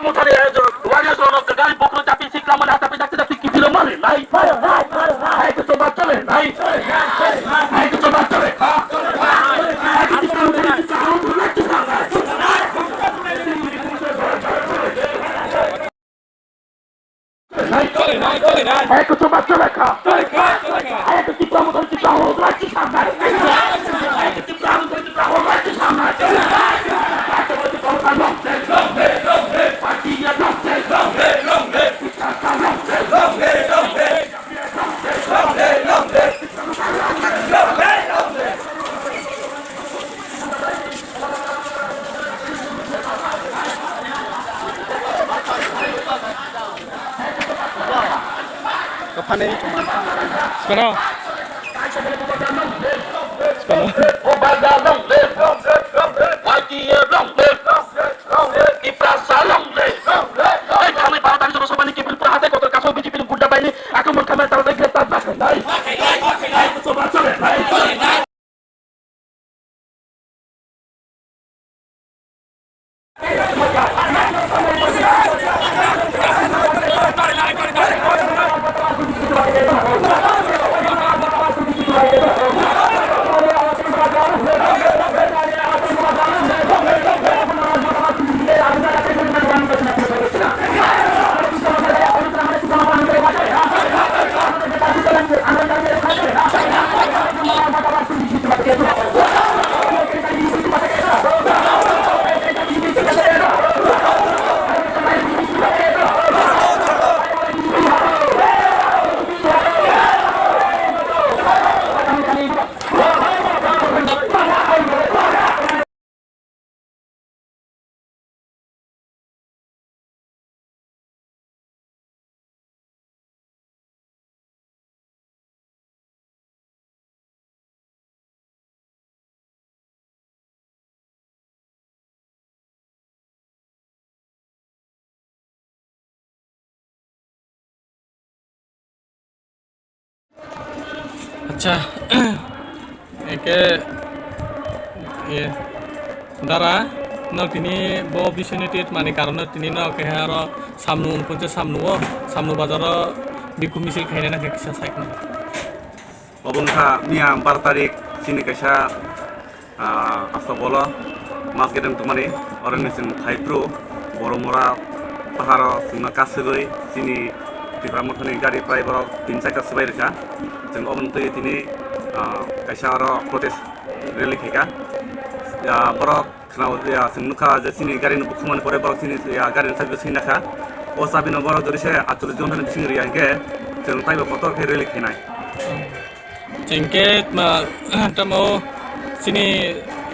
motor ya warga sono ke gali bokro tapi si kamu dah tapi tak kipilo mana naik naik ke coba cale naik ke coba cale naik ke coba cale kah ayo ke tipe motor tipe orang lagi sama ayo ke tipe orang lagi sama Kapane Spano Spano Obaga long live Wajia long live Iprasa long live kami para tadi suruh sobat kipil perhati kotor kaso biji pilih kuda bayi aku mau kamera taruh lagi letak bahkan naik coba coba naik আচ্ছা একে দ্বারা তিনি ব বিশ্বনীতিত মানে কারণে তিনি আর সামনু উনপঞ্চাশ সামনু বাজার বিক্ষোভ মিছিল খাইনে না কিসা সাইক না অবংখা মিয়া 12 তারিখ চিনি কাইসা আস্তা বলো মাছ গেদেম তোমানি অরণ্যসিং থাইপ্রু বড়মরা পাহাড় সিংমা কাছে চিনি ত্রিপুরা মঠনি গাড়ি প্রায় বড় 3-4টা সবাই রেখা जों अबन्त তিনি কাইসা আর প্রটেস্ট রেলি খেকা বড় খানাও जों नुखा যে চিনি গাড়ি বুকুমান পরে বড় চিনি গাড়ি সাইবে চিনি নাখা ও সাবিনো বড় দরিসে 48 জন চিনি রিয়া গে जों তাইবে ফটো খে রেলি খেনাই চিনকে তামো চিনি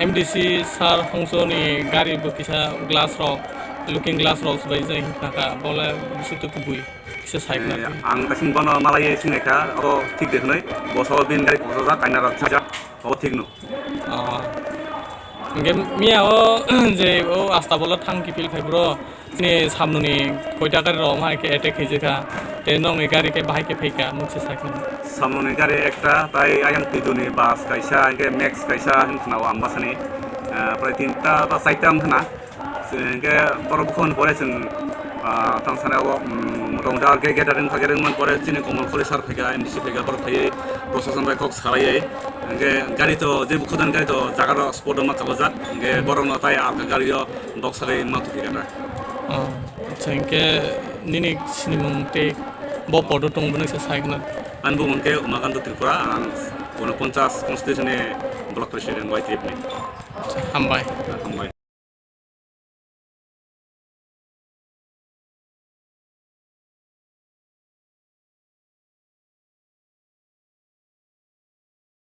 এমডিসি সার হংসনি গাড়ি বকিসা glass rock looking glass rock বাই যাই নাকা বলে সুতো কুবুই आं दासिम बनो मालाय सिनायखा अ ठीक देखनै बसो बिन गारि बसो काइनार छजा अ ठीक नु इंगे मियाओ जे ओ आस्ता बोला थांकी फिल फाइब्रो नि सामनुनि कयटा गारि रम हाके अटैक हेजेखा ते नंगे गारि के बाहाय के फैका मुछे साइखन सामनुनि गारि एकटा ताई आयाम तिदुनि बास काइसा इंगे मैक्स काइसा हिनखनाव आमबासनि प्राय 3टा बा 4टा हमखना इंगे बरबखन परे जों थांसानाव मथा गेदारिं थागेरमोन परे चिनि कमल कलेज फैगा एमडिसि फैगा पर थायो प्रशासन बाय कक सालायै इंगे गारि तो जेबो खदान गारि तो जागार स्पट मा कागजात इंगे बरनो ताय आका गारियो दक्सालै माथु फैगा अच्छा इंगे निनि सिनिमुंते ब पदो तंबो नसे साइगना आनबो मोनके उमाकान्त त्रिपुरा आं 49 कन्स्टिट्यूशननि ब्लक प्रेसिडेन्ट वाइटिएफनि हामबाय